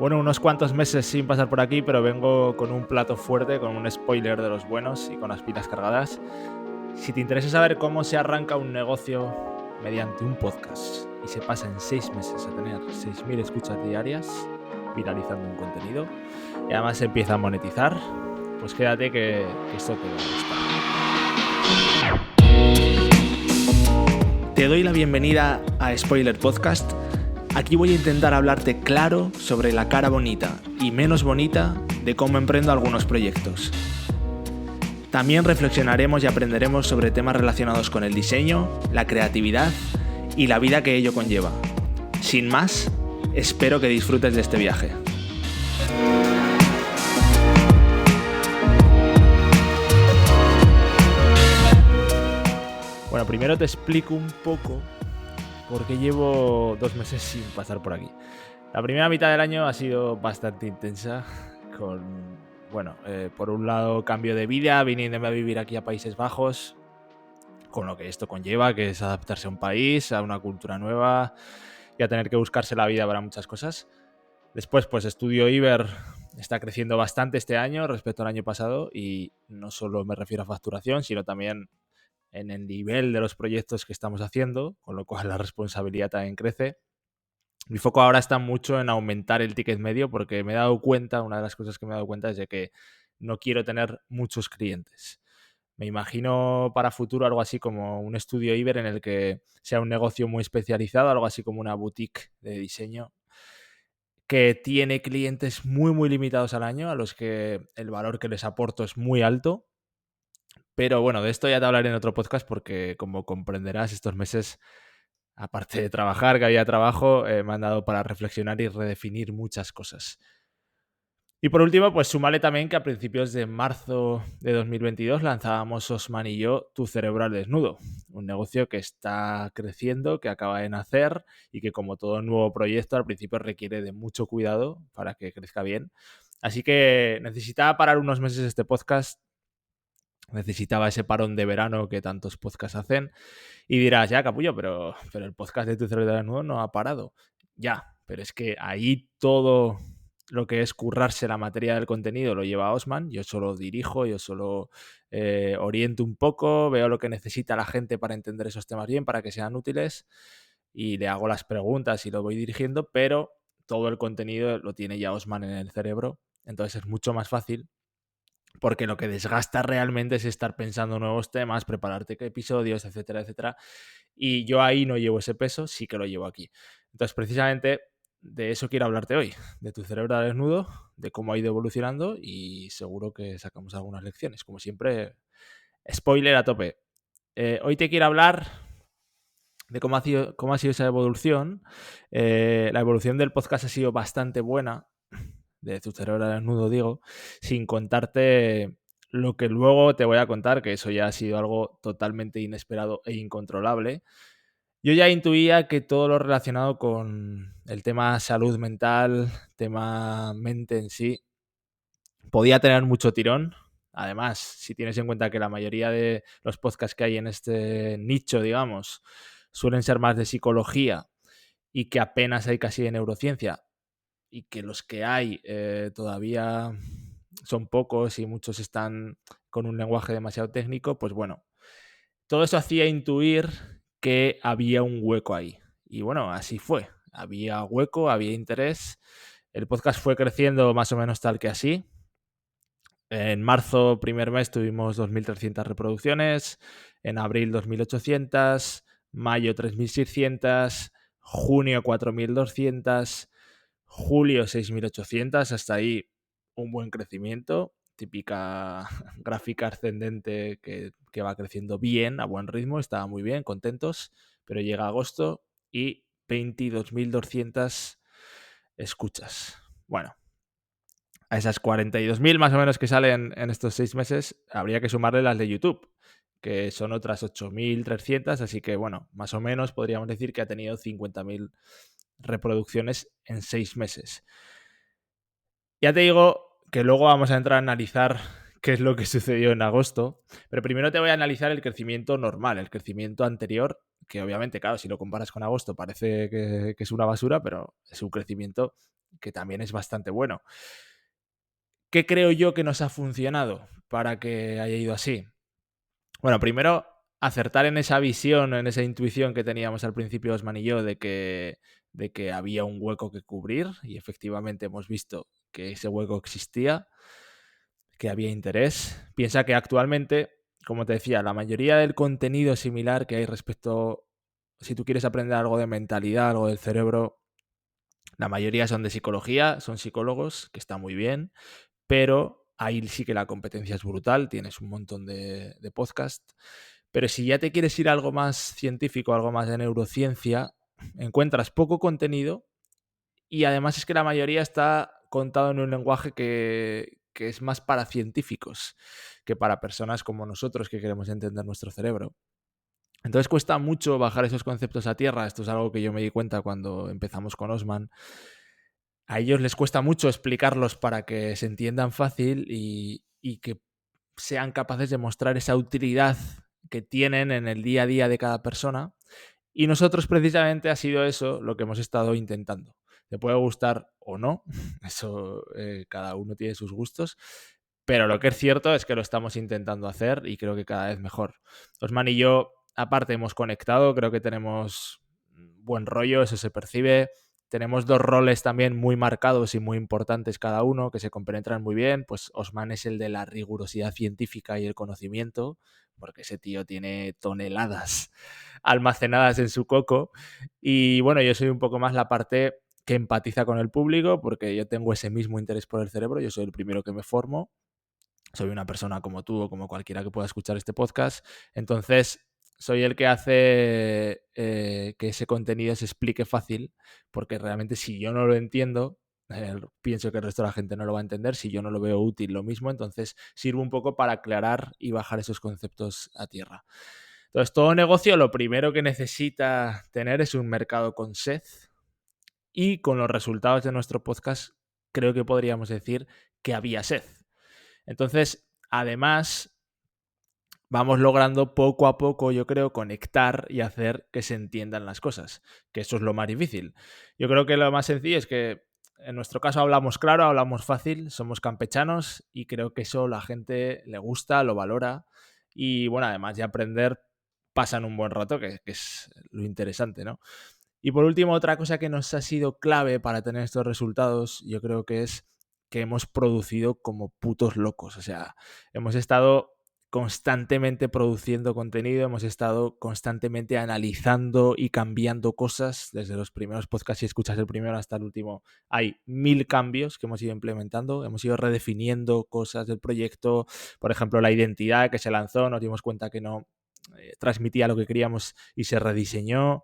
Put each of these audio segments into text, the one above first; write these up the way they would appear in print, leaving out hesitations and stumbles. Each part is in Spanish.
Bueno, unos cuantos meses sin pasar por aquí, pero vengo con un plato fuerte, con un spoiler de los buenos y con las pilas cargadas. Si te interesa saber cómo se arranca un negocio mediante un podcast y se pasa en 6 meses a tener 6.000 escuchas diarias, viralizando un contenido, y además se empieza a monetizar, pues quédate que esto te va a gustar. Te doy la bienvenida a Spoiler Podcast. Aquí voy a intentar hablarte claro sobre la cara bonita y menos bonita de cómo emprendo algunos proyectos. También reflexionaremos y aprenderemos sobre temas relacionados con el diseño, la creatividad y la vida que ello conlleva. Sin más, espero que disfrutes de este viaje. Bueno, primero te explico un poco por qué llevo 2 meses sin pasar por aquí. La primera mitad del año ha sido bastante intensa con, por un lado, cambio de vida, viniéndome a vivir aquí a Países Bajos, con lo que esto conlleva, que es adaptarse a un país, a una cultura nueva y a tener que buscarse la vida para muchas cosas. Después, pues Estudio Iber está creciendo bastante este año respecto al año pasado y no solo me refiero a facturación, sino también en el nivel de los proyectos que estamos haciendo, con lo cual la responsabilidad también crece. Mi foco ahora está mucho en aumentar el ticket medio porque me he dado cuenta, una de las cosas que me he dado cuenta es de que no quiero tener muchos clientes. Me imagino para futuro algo así como un estudio Iber en el que sea un negocio muy especializado, algo así como una boutique de diseño que tiene clientes muy limitados al año, a los que el valor que les aporto es muy alto. Pero bueno, de esto ya te hablaré en otro podcast porque, como comprenderás, estos meses, aparte de trabajar, que había trabajo, me han dado para reflexionar y redefinir muchas cosas. Y por último, pues súmale también que a principios de marzo de 2022 lanzábamos Osman y yo Tu Cerebro al Desnudo, un negocio que está creciendo, que acaba de nacer y que, como todo nuevo proyecto, al principio requiere de mucho cuidado para que crezca bien. Así que necesitaba parar unos meses este podcast, necesitaba ese parón de verano que tantos podcasts hacen. Y dirás, ya, capullo, pero el podcast de Tu Cerebro al Desnudo no ha parado. Ya, pero es que ahí todo lo que es currarse la materia del contenido lo lleva Osman. Yo solo dirijo, yo solo oriento un poco, veo lo que necesita la gente para entender esos temas bien, para que sean útiles, y le hago las preguntas y lo voy dirigiendo, pero todo el contenido lo tiene ya Osman en el cerebro. Entonces es mucho más fácil, porque lo que desgasta realmente es estar pensando nuevos temas, prepararte episodios, etcétera, etcétera. Y yo ahí no llevo ese peso, sí que lo llevo aquí. Entonces, precisamente de eso quiero hablarte hoy, de Tu Cerebro al Desnudo, de cómo ha ido evolucionando y seguro que sacamos algunas lecciones. Como siempre, spoiler a tope. Hoy te quiero hablar de cómo ha sido esa evolución. La evolución del podcast ha sido bastante buena, de Tu Cerebro al Desnudo, digo, sin contarte lo que luego te voy a contar, que eso ya ha sido algo totalmente inesperado e incontrolable. Yo ya intuía que todo lo relacionado con el tema salud mental, tema mente en sí, podía tener mucho tirón. Además, si tienes en cuenta que la mayoría de los podcasts que hay en este nicho, digamos, suelen ser más de psicología y que apenas hay casi de neurociencia, y que los que hay todavía son pocos y muchos están con un lenguaje demasiado técnico, pues bueno, todo eso hacía intuir que había un hueco ahí. Y bueno, así fue. Había hueco, había interés. El podcast fue creciendo más o menos tal que así. En marzo, primer mes, tuvimos 2.300 reproducciones. En abril, 2.800. Mayo, 3.600. Junio, 4.200. Julio, 6.800. Hasta ahí un buen crecimiento. Típica gráfica ascendente que va creciendo bien, a buen ritmo. Estaba muy bien, contentos. Pero llega agosto y 22.200 escuchas. Bueno, a esas 42.000 más o menos que salen en estos 6 meses, habría que sumarle las de YouTube, que son otras 8.300, así que bueno, más o menos podríamos decir que ha tenido 50.000 reproducciones en 6 meses. Ya te digo que luego vamos a entrar a analizar qué es lo que sucedió en agosto, pero primero te voy a analizar el crecimiento normal, el crecimiento anterior, que obviamente, claro, si lo comparas con agosto parece que es una basura, pero es un crecimiento que también es bastante bueno. ¿Qué creo yo que nos ha funcionado para que haya ido así? Bueno, primero, acertar en esa visión, en esa intuición que teníamos al principio Osman y yo de que había un hueco que cubrir, y efectivamente hemos visto que ese hueco existía, que había interés. Piensa que actualmente, como te decía, la mayoría del contenido similar que hay respecto, si tú quieres aprender algo de mentalidad, algo del cerebro, la mayoría son de psicología, son psicólogos, que está muy bien, pero ahí sí que la competencia es brutal, tienes un montón de podcasts. Pero si ya te quieres ir a algo más científico, algo más de neurociencia, encuentras poco contenido y además es que la mayoría está contado en un lenguaje que es más para científicos que para personas como nosotros que queremos entender nuestro cerebro. Entonces cuesta mucho bajar esos conceptos a tierra. Esto es algo que yo me di cuenta cuando empezamos con Osman. A ellos les cuesta mucho explicarlos para que se entiendan fácil y que sean capaces de mostrar esa utilidad que tienen en el día a día de cada persona. Y nosotros precisamente ha sido eso lo que hemos estado intentando. Te puede gustar o no, eso cada uno tiene sus gustos, pero lo que es cierto es que lo estamos intentando hacer y creo que cada vez mejor. Osman y yo, aparte, hemos conectado, creo que tenemos buen rollo, eso se percibe. Tenemos dos roles también muy marcados y muy importantes cada uno, que se compenetran muy bien. Pues Osman es el de la rigurosidad científica y el conocimiento, porque ese tío tiene toneladas almacenadas en su coco. Y bueno, yo soy un poco más la parte que empatiza con el público, porque yo tengo ese mismo interés por el cerebro, yo soy el primero que me formo, soy una persona como tú o como cualquiera que pueda escuchar este podcast, entonces soy el que hace que ese contenido se explique fácil, porque realmente si yo no lo entiendo, pienso que el resto de la gente no lo va a entender, si yo no lo veo útil lo mismo, entonces sirve un poco para aclarar y bajar esos conceptos a tierra. Entonces, todo negocio lo primero que necesita tener es un mercado con sed y con los resultados de nuestro podcast creo que podríamos decir que había sed. Entonces, además, vamos logrando poco a poco, yo creo, conectar y hacer que se entiendan las cosas, que eso es lo más difícil. Yo creo que lo más sencillo es que en nuestro caso hablamos claro, hablamos fácil, somos campechanos y creo que eso la gente le gusta, lo valora y bueno, además de aprender, pasan un buen rato, que es lo interesante, ¿no? Y por último, otra cosa que nos ha sido clave para tener estos resultados, yo creo que es que hemos producido como putos locos. O sea, hemos estado constantemente produciendo contenido, hemos estado constantemente analizando y cambiando cosas. Desde los primeros podcasts, si escuchas el primero hasta el último, hay 1000 cambios que hemos ido implementando, hemos ido redefiniendo cosas del proyecto. Por ejemplo, la identidad que se lanzó, nos dimos cuenta que no transmitía lo que queríamos y se rediseñó.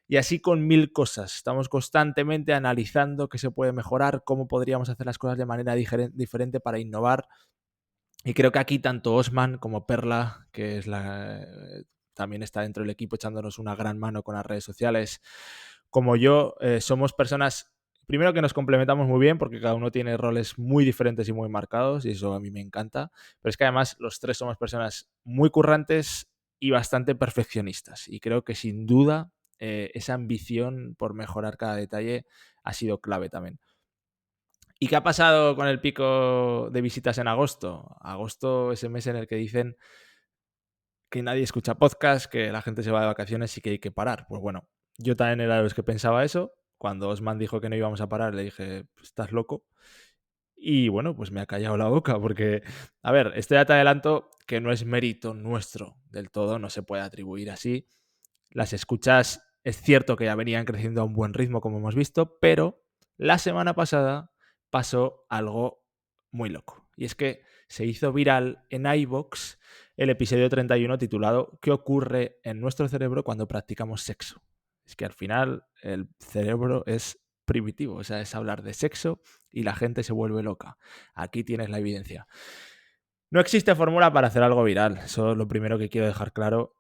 Y así con 1000 cosas. Estamos constantemente analizando qué se puede mejorar, cómo podríamos hacer las cosas de manera diferente para innovar. Y creo que aquí tanto Osman como Perla, que es también está dentro del equipo echándonos una gran mano con las redes sociales, como yo, somos personas, primero que nos complementamos muy bien porque cada uno tiene roles muy diferentes y muy marcados y eso a mí me encanta, pero es que además los tres somos personas muy currantes y bastante perfeccionistas y creo que sin duda esa ambición por mejorar cada detalle ha sido clave también. ¿Y qué ha pasado con el pico de visitas en agosto? Agosto es el mes en el que dicen que nadie escucha podcast, que la gente se va de vacaciones y que hay que parar. Pues bueno, yo también era de los que pensaba eso. Cuando Osman dijo que no íbamos a parar, le dije, estás loco. Y bueno, pues me ha callado la boca porque, a ver, esto ya te adelanto que no es mérito nuestro del todo, no se puede atribuir así. Las escuchas es cierto que ya venían creciendo a un buen ritmo, como hemos visto, pero la semana pasada pasó algo muy loco. Y es que se hizo viral en iVoox el episodio 31 titulado ¿Qué ocurre en nuestro cerebro cuando practicamos sexo? Es que al final el cerebro es primitivo, o sea, es hablar de sexo y la gente se vuelve loca. Aquí tienes la evidencia. No existe fórmula para hacer algo viral, eso es lo primero que quiero dejar claro.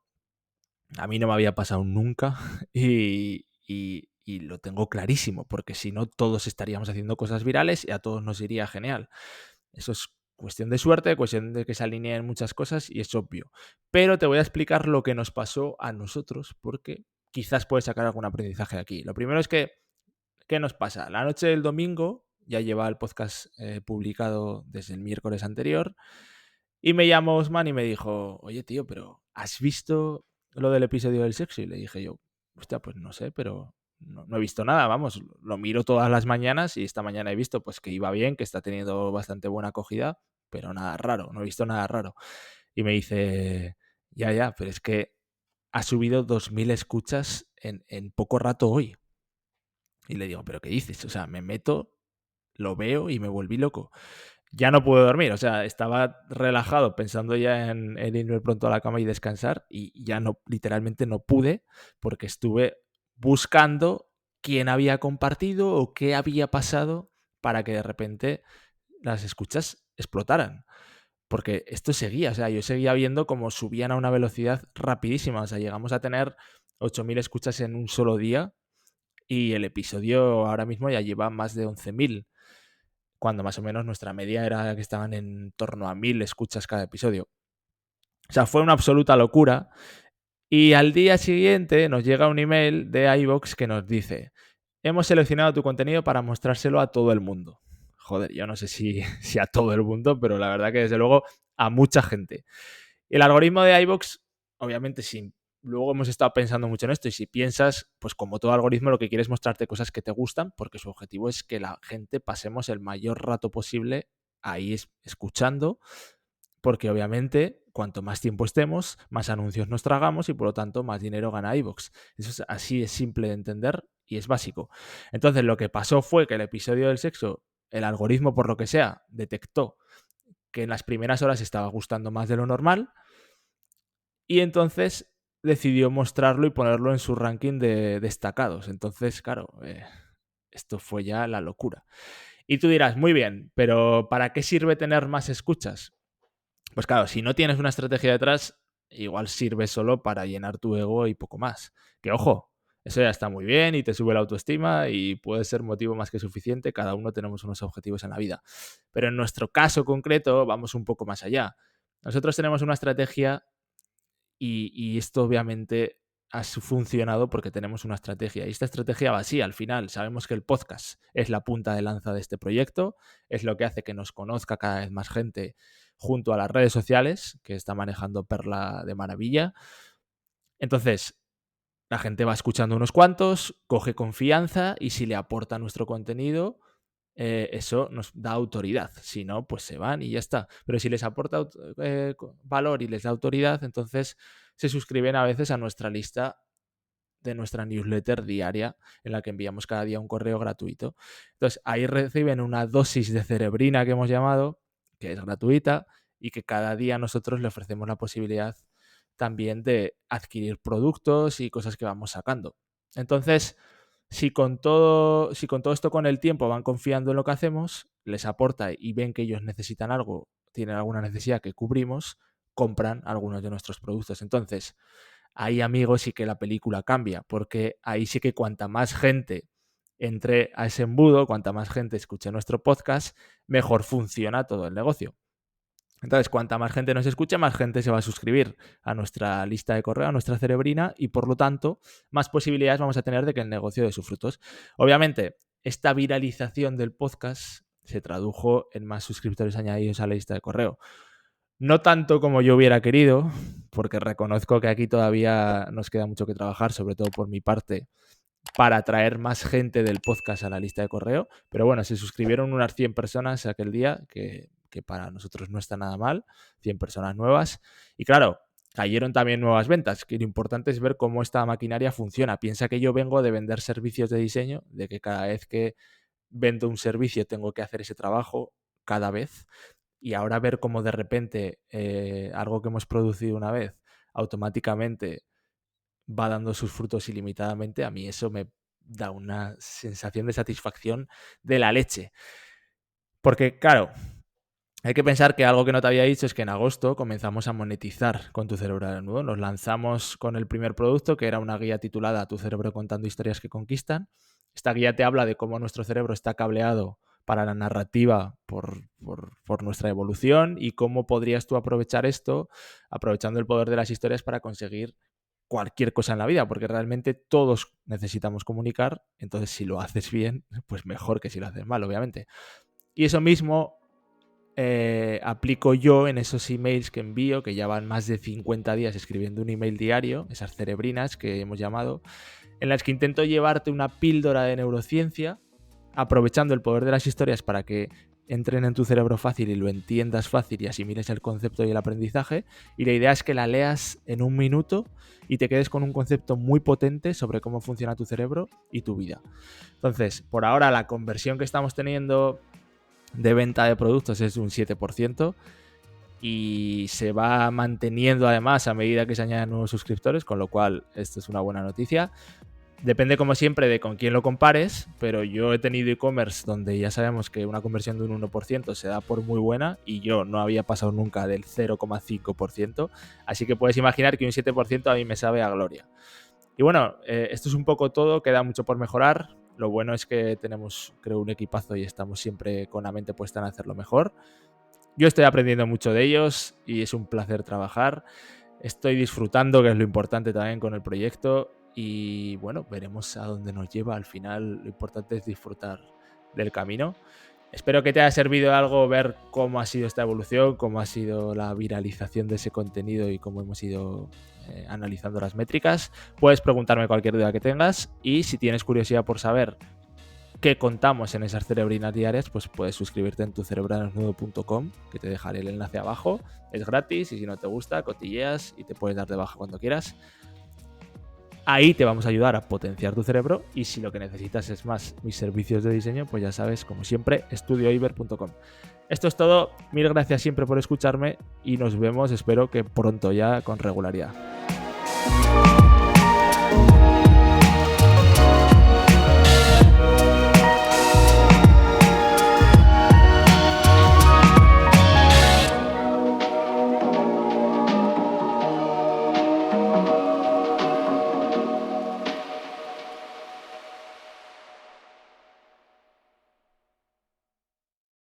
A mí no me había pasado nunca y lo tengo clarísimo, porque si no todos estaríamos haciendo cosas virales y a todos nos iría genial. Eso es cuestión de suerte, cuestión de que se alineen muchas cosas y es obvio. Pero te voy a explicar lo que nos pasó a nosotros porque quizás puedes sacar algún aprendizaje aquí. Lo primero es que ¿qué nos pasa? La noche del domingo, ya lleva el podcast publicado desde el miércoles anterior, y me llamó Osman y me dijo, oye tío, pero ¿has visto lo del episodio del sexo? Y le dije yo, hostia, pues no sé, pero no he visto nada, vamos, lo miro todas las mañanas y esta mañana he visto pues que iba bien, que está teniendo bastante buena acogida, pero nada raro, no he visto nada raro. Y me dice, ya, pero es que ha subido 2000 escuchas en poco rato hoy. Y le digo, ¿pero qué dices? O sea, me meto, lo veo y me volví loco. Ya no puedo dormir, o sea, estaba relajado pensando ya en irme pronto a la cama y descansar y ya no, literalmente no pude porque estuve buscando quién había compartido o qué había pasado para que de repente las escuchas explotaran. Porque esto seguía, o sea, yo seguía viendo cómo subían a una velocidad rapidísima, o sea, llegamos a tener 8000 escuchas en un solo día y el episodio ahora mismo ya lleva más de 11.000, cuando más o menos nuestra media era que estaban en torno a 1000 escuchas cada episodio. O sea, fue una absoluta locura. Y al día siguiente nos llega un email de iVoox que nos dice: hemos seleccionado tu contenido para mostrárselo a todo el mundo. Joder, yo no sé si a todo el mundo, pero la verdad que desde luego a mucha gente. Y el algoritmo de iVoox, obviamente, luego hemos estado pensando mucho en esto, y si piensas, pues como todo algoritmo, lo que quiere es mostrarte cosas que te gustan, porque su objetivo es que la gente pasemos el mayor rato posible ahí escuchando, porque obviamente cuanto más tiempo estemos, más anuncios nos tragamos y por lo tanto más dinero gana iVoox. Eso es así, es simple de entender y es básico. Entonces lo que pasó fue que el episodio del sexo, el algoritmo por lo que sea, detectó que en las primeras horas estaba gustando más de lo normal y entonces decidió mostrarlo y ponerlo en su ranking de destacados. Entonces, claro, esto fue ya la locura. Y tú dirás, muy bien, pero ¿para qué sirve tener más escuchas? Pues claro, si no tienes una estrategia detrás, igual sirve solo para llenar tu ego y poco más. Que ojo, eso ya está muy bien y te sube la autoestima y puede ser motivo más que suficiente. Cada uno tenemos unos objetivos en la vida. Pero en nuestro caso concreto vamos un poco más allá. Nosotros tenemos una estrategia y esto obviamente ha funcionado porque tenemos una estrategia. Y esta estrategia va así, al final. Sabemos que el podcast es la punta de lanza de este proyecto, es lo que hace que nos conozca cada vez más gente junto a las redes sociales, que está manejando Perla de maravilla. Entonces, la gente va escuchando unos cuantos, coge confianza y si le aporta nuestro contenido, eso nos da autoridad. Si no, pues se van y ya está. Pero si les aporta valor y les da autoridad, entonces se suscriben a veces a nuestra lista de nuestra newsletter diaria en la que enviamos cada día un correo gratuito. Entonces ahí reciben una dosis de cerebrina que hemos llamado, que es gratuita y que cada día nosotros le ofrecemos la posibilidad también de adquirir productos y cosas que vamos sacando. Entonces, si con todo esto con el tiempo van confiando en lo que hacemos, les aporta y ven que ellos necesitan algo, tienen alguna necesidad que cubrimos, compran algunos de nuestros productos. Entonces, ahí, amigos, sí que la película cambia, porque ahí sí que cuanta más gente entre a ese embudo, cuanta más gente escuche nuestro podcast, mejor funciona todo el negocio. Entonces, cuanta más gente nos escuche, más gente se va a suscribir a nuestra lista de correo, a nuestra cerebrina, y por lo tanto, más posibilidades vamos a tener de que el negocio dé sus frutos. Obviamente, esta viralización del podcast se tradujo en más suscriptores añadidos a la lista de correo. No tanto como yo hubiera querido, porque reconozco que aquí todavía nos queda mucho que trabajar, sobre todo por mi parte, para atraer más gente del podcast a la lista de correo. Pero bueno, se suscribieron unas 100 personas aquel día, que para nosotros no está nada mal, 100 personas nuevas. Y claro, cayeron también nuevas ventas, que lo importante es ver cómo esta maquinaria funciona. Piensa que yo vengo de vender servicios de diseño, de que cada vez que vendo un servicio tengo que hacer ese trabajo cada vez. Y ahora ver cómo de repente algo que hemos producido una vez automáticamente va dando sus frutos ilimitadamente, a mí eso me da una sensación de satisfacción de la leche. Porque, claro, hay que pensar que algo que no te había dicho es que en agosto comenzamos a monetizar con Tu Cerebro Desnudo. Nos lanzamos con el primer producto, que era una guía titulada Tu cerebro contando historias que conquistan. Esta guía te habla de cómo nuestro cerebro está cableado para la narrativa por nuestra evolución y cómo podrías tú aprovechar esto, aprovechando el poder de las historias para conseguir cualquier cosa en la vida, porque realmente todos necesitamos comunicar, entonces si lo haces bien, pues mejor que si lo haces mal, obviamente. Y eso mismo aplico yo en esos emails que envío, que ya van más de 50 días escribiendo un email diario, esas cerebrinas que hemos llamado, en las que intento llevarte una píldora de neurociencia, aprovechando el poder de las historias para que entren en tu cerebro fácil y lo entiendas fácil y asimiles el concepto y el aprendizaje. Y la idea es que la leas en un minuto y te quedes con un concepto muy potente sobre cómo funciona tu cerebro y tu vida. Entonces, por ahora la conversión que estamos teniendo de venta de productos es de un 7% y se va manteniendo además a medida que se añaden nuevos suscriptores, con lo cual esto es una buena noticia. Depende, como siempre, de con quién lo compares, pero yo he tenido e-commerce donde ya sabemos que una conversión de un 1% se da por muy buena y yo no había pasado nunca del 0,5%, así que puedes imaginar que un 7% a mí me sabe a gloria. Y bueno, esto es un poco todo, queda mucho por mejorar. Lo bueno es que tenemos, creo, un equipazo y estamos siempre con la mente puesta en hacerlo mejor. Yo estoy aprendiendo mucho de ellos y es un placer trabajar. Estoy disfrutando, que es lo importante también con el proyecto. Y bueno, veremos a dónde nos lleva. Al final, lo importante es disfrutar del camino. Espero que te haya servido algo ver cómo ha sido esta evolución, cómo ha sido la viralización de ese contenido y cómo hemos ido analizando las métricas. Puedes preguntarme cualquier duda que tengas y si tienes curiosidad por saber qué contamos en esas cerebrinas diarias, pues puedes suscribirte en tucerebraldesnudo.com, que te dejaré el enlace abajo. Es gratis y si no te gusta, cotilleas y te puedes dar de baja cuando quieras. Ahí te vamos a ayudar a potenciar tu cerebro y si lo que necesitas es más mis servicios de diseño, pues ya sabes, como siempre, estudioiber.com. Esto es todo, mil gracias siempre por escucharme y nos vemos, espero que pronto ya con regularidad.